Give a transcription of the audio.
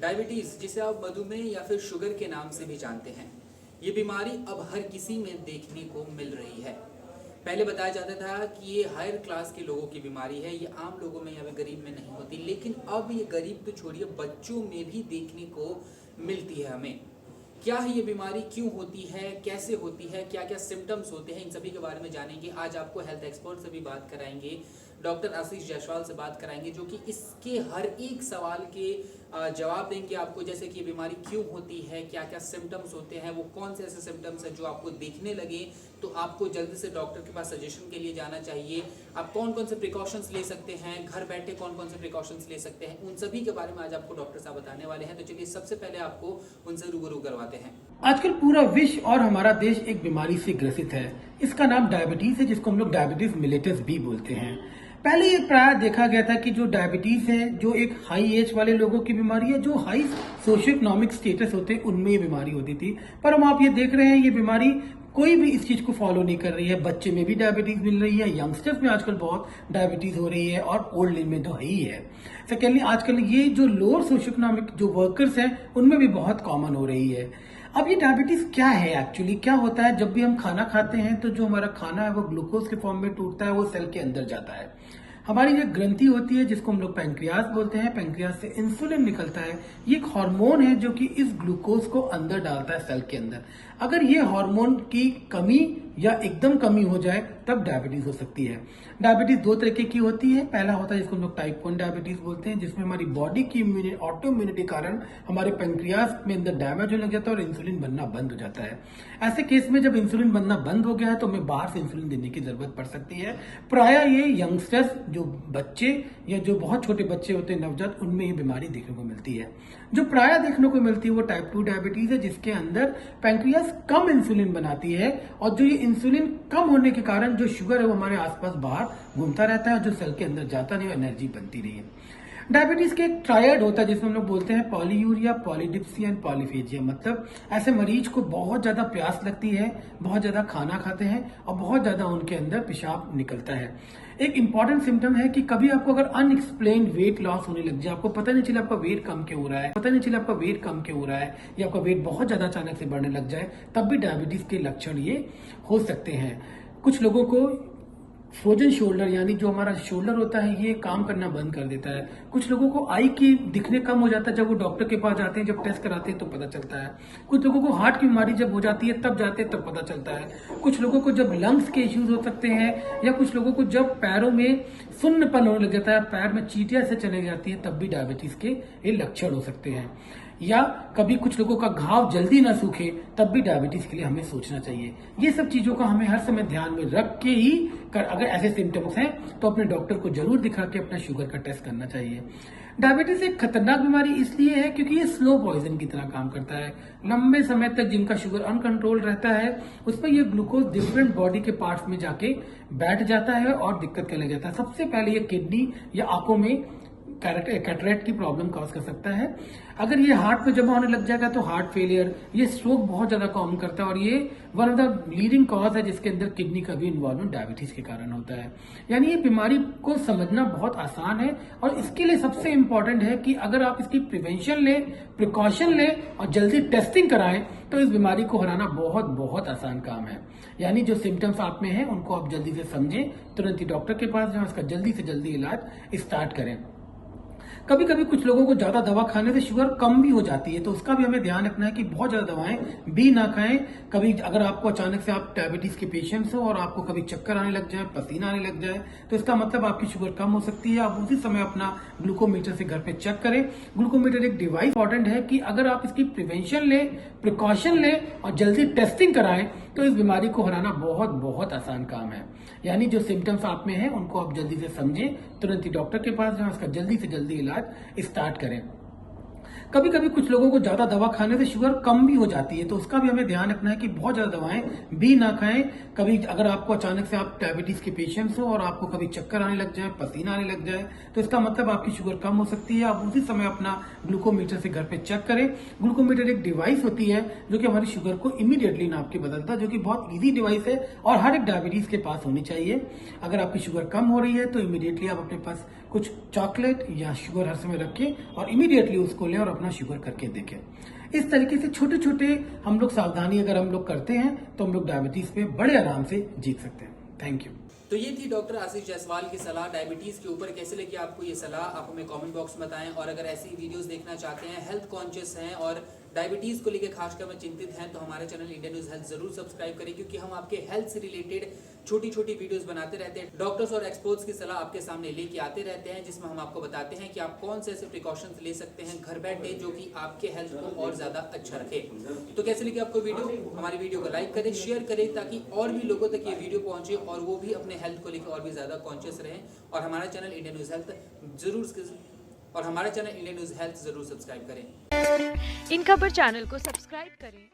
Diabetes, जिसे आप मधुमेह या फिर शुगर के नाम से भी जानते हैं, ये बीमारी अब हर किसी में देखने को मिल रही है। पहले बताया जाता था कि ये हायर क्लास के लोगों की बीमारी है, ये आम लोगों में या फिर गरीब में नहीं होती, लेकिन अब ये गरीब तो छोड़िए, बच्चों में भी देखने को मिलती है। हमें क्या है ये बीमारी, क्यों होती है, कैसे होती है, क्या क्या सिम्टम्स होते हैं, इन सभी के बारे में जानेंगे। आज आपको हेल्थ एक्सपर्ट से भी बात कराएंगे, डॉक्टर आशीष जायसवाल से बात कराएंगे, जो कि इसके हर एक सवाल के जवाब देंगे आपको। जैसे कि ये बीमारी क्यों होती है, क्या क्या सिम्टम्स होते हैं, वो कौन से ऐसे सिम्टम्स हैं जो आपको दिखने लगे तो आपको जल्दी से डॉक्टर के पास सजेशन के लिए जाना चाहिए। आप कौन कौन से प्रिकॉशंस ले सकते हैं, घर बैठे कौन कौन से प्रिकॉशंस ले सकते हैं, उन सभी के बारे में आज आपको डॉक्टर साहब बताने वाले हैं। तो चलिए सबसे पहले आपको उनसे रूबरू करवाते हैं। आजकल पूरा विश्व और हमारा देश एक बीमारी से ग्रसित है। इसका नाम डायबिटीज है, जिसको हम लोग डायबिटीज मिलेटस भी बोलते हैं। पहले ये प्राय देखा गया था कि जो डायबिटीज है, जो एक हाई एज वाले लोगों की बीमारी है, जो हाई सोशियो इकोनॉमिक स्टेटस होते हैं, उनमें ये बीमारी होती थी। पर हम आप ये देख रहे हैं, ये बीमारी कोई भी इस चीज को फॉलो नहीं कर रही है। बच्चे में भी डायबिटीज मिल रही है, यंगस्टर्स में आजकल बहुत डायबिटीज हो रही है, और ओल्ड एज में तो है ही है। सेकेंडली, आजकल ये जो लोअर सोशियो इकोनॉमिक जो वर्कर्स हैं, उनमें भी बहुत कॉमन हो रही है। अब ये डायबिटीज क्या है एक्चुअली, क्या होता है? जब भी हम खाना खाते हैं तो जो हमारा खाना है वो ग्लूकोज के फॉर्म में टूटता है, वो सेल के अंदर जाता है। हमारी जो ग्रंथि होती है, जिसको हम लोग पैंक्रियास बोलते हैं, पैंक्रियास से इंसुलिन निकलता है। ये एक हार्मोन है जो कि इस ग्लूकोज को अंदर डालता है सेल के अंदर। अगर ये हार्मोन की कमी या एकदम कमी हो जाए तब डायबिटीज हो सकती है। डायबिटीज दो तरीके की होती है। पहला होता है जिसको हम लोग टाइप 1 डायबिटीज बोलते हैं, जिसमें हमारी बॉडी की ऑटो इम्यूनिटी कारण हमारे पैंक्रियास में अंदर डैमेज होने लग जाता है और इंसुलिन बनना बंद हो जाता है। ऐसे केस में जब इंसुलिन बनना बंद हो गया है तो हमें बाहर से इंसुलिन देने की जरूरत पड़ सकती है। प्रायः ये यंगस्टर्स, जो बच्चे या जो बहुत छोटे बच्चे होते हैं, नवजात, उनमें ये बीमारी देखने को मिलती है। जो प्रायः देखने को मिलती है वो टाइप 2 डायबिटीज है, जिसके अंदर पैंक्रियास कम इंसुलिन बनाती है, और जो ये इंसुलिन कम होने के कारण जो शुगर है वो हमारे आसपास बाहर घूमता रहता है, जो सेल के अंदर जाता नहीं, एनर्जी बनती नहीं है। डायबिटीज के एक ट्रायड होता है, जिसमें हम लोग बोलते हैं पॉलीयूरिया, पॉलीडिप्सिया एंड पॉलीफेजिया। मतलब ऐसे मरीज को बहुत ज्यादा प्यास लगती है, बहुत ज्यादा खाना खाते हैं और बहुत ज्यादा उनके अंदर पेशाब निकलता है। एक इंपॉर्टेंट सिम्टम है कि कभी आपको अगर अनएक्सप्लेन्ड वेट लॉस होने लग जाए, आपको पता नहीं चला आपका वेट कम क्यों हो रहा है, या आपका वेट बहुत ज्यादा अचानक से बढ़ने लग जाए, तब भी डायबिटीज के लक्षण ये हो सकते हैं। कुछ लोगों को फ्रोजन शोल्डर, यानी जो हमारा शोल्डर होता है, ये काम करना बंद कर देता है। कुछ लोगों को आई की दिखने कम हो जाता है, जब वो डॉक्टर के पास जाते हैं, जब टेस्ट कराते हैं तो पता चलता है। कुछ लोगों को हार्ट की बीमारी जब हो जाती है तब जाते हैं, तब पता चलता है। कुछ लोगों को जब लंग्स के इश्यूज हो सकते हैं, या कुछ लोगों को जब पैरों में सुन्नपन होने लग जाता है, पैर में चींटियां से चले जाती है, तब भी डायबिटीज के ये लक्षण हो सकते हैं। या कभी कुछ लोगों का घाव जल्दी ना सूखे, तब भी डायबिटीज के लिए हमें सोचना चाहिए। ये सब चीजों का हमें हर समय ध्यान में रख के ही अगर ऐसे सिम्टम्स हैं तो अपने डॉक्टर को जरूर दिखा के अपना शुगर का टेस्ट करना चाहिए। डायबिटीज एक खतरनाक बीमारी इसलिए है क्योंकि ये स्लो पॉइजन की तरह काम करता है। लंबे समय तक जिनका शुगर अनकंट्रोल रहता है, उसमें ये ग्लूकोज डिफरेंट बॉडी के पार्ट्स में जाके बैठ जाता है और दिक्कत करने लग जाता है। सबसे पहले ये किडनी या आंखों में कैटरेक्ट की प्रॉब्लम कॉज कर सकता है। अगर ये हार्ट में जमा होने लग जाएगा तो हार्ट फेलियर, ये स्ट्रोक बहुत ज्यादा कॉमन करता है, और ये one of the leading cause है जिसके अंदर किडनी का भी इन्वॉल्वमेंट डायबिटीज के कारण होता है। यानी ये बीमारी को समझना बहुत आसान है, और इसके लिए सबसे इंपॉर्टेंट है कि अगर आप इसकी प्रिवेंशन लें, प्रिकॉशन लें और जल्दी टेस्टिंग कराएं तो इस बीमारी को हराना बहुत बहुत आसान काम है। यानी जो सिम्टम्स आप में हैं उनको आप जल्दी से समझें, तुरंत ही डॉक्टर के पास जाएं, उसका जल्दी से जल्दी इलाज स्टार्ट करें। कभी कभी कुछ लोगों को ज्यादा दवा खाने से शुगर कम भी हो जाती है, तो उसका भी हमें ध्यान रखना है कि बहुत ज्यादा दवाएं भी ना खाएं। कभी अगर आपको अचानक से आप डायबिटीज के पेशेंट्स हो और आपको कभी चक्कर आने लग जाए, पसीना आने लग जाए, तो इसका मतलब आपकी शुगर कम हो सकती है। आप उसी समय अपना ग्लूकोमीटर से घर पे चेक करें। ग्लूकोमीटर एक डिवाइस इंपॉर्टेंट है कि अगर आप इसकी प्रिवेंशन लें, प्रिकॉशन लें और जल्दी टेस्टिंग कराएं तो इस बीमारी को हराना बहुत बहुत आसान काम है। यानी जो सिम्टम्स आप में हैं उनको आप जल्दी से समझें, तुरंत ही डॉक्टर के पास जाएं, उसका जल्दी से जल्दी इलाज स्टार्ट करें। कभी कभी कुछ लोगों को ज्यादा दवा खाने से शुगर कम भी हो जाती है, तो उसका भी हमें ध्यान रखना है कि बहुत ज्यादा दवाएं भी ना खाएं। कभी अगर आपको अचानक से आप डायबिटीज के पेशेंट्स हो और आपको कभी चक्कर आने लग जाए, पसीना आने लग जाए, तो इसका मतलब आपकी शुगर कम हो सकती है। आप उसी समय अपना ग्लूकोमीटर से घर पे चेक करें। ग्लूकोमीटर एक डिवाइस होती है जो कि हमारी शुगर को इमीडिएटली नाप के बदलता है, जो कि बहुत ईजी डिवाइस है और हर एक डायबिटीज के पास होनी चाहिए। अगर आपकी शुगर कम हो रही है तो इमीडिएटली आप अपने पास कुछ चॉकलेट या शुगर हर समय रखें और इमीडिएटली उसको लें और अपना शुगर करके देखें। इस तरीके से छोटे छोटे हम लोग सावधानी अगर हम लोग करते हैं तो हम लोग डायबिटीज पे बड़े आराम से जीत सकते हैं। Thank you. तो ये थी डॉक्टर आशीष जायसवाल की सलाह डायबिटीज़ के ऊपर। कैसे लगी आपको ये सलाह, आप हमें कमेंट बॉक्स में बताएं। और अगर ऐसी वीडियोस देखना चाहते हैं, हेल्थ कॉन्शियस हैं और डायबिटीज़ को लेकर खासकर में चिंतित हैं, तो हमारे चैनल इंडिया न्यूज़ हेल्थ जरूर सब्सक्राइब करें, क्योंकि हम आपके हेल्थ से रिलेटेड छोटी छोटी वीडियोस बनाते रहते हैं। डॉक्टर्स और एक्सपर्ट्स की सलाह आपके सामने लेके आते रहते हैं, जिसमें हम आपको बताते हैं कि आप कौन से ऐसे प्रिकॉशंस ले सकते हैं घर बैठे जो कि आपके हेल्थ को और ज़्यादा अच्छा रखे। तो कैसे लगी आपको वीडियो? हमारी वीडियो को लाइक करें, शेयर करें, ताकि और भी लोगों तक ये वीडियो पहुंचे और वो भी अपने हेल्थ को लेकर और भी ज़्यादा कॉन्शियस रहें। और हमारा चैनल इंडिया न्यूज़ हेल्थ जरूर सब्सक्राइब करें। इन खबर चैनल को सब्सक्राइब करें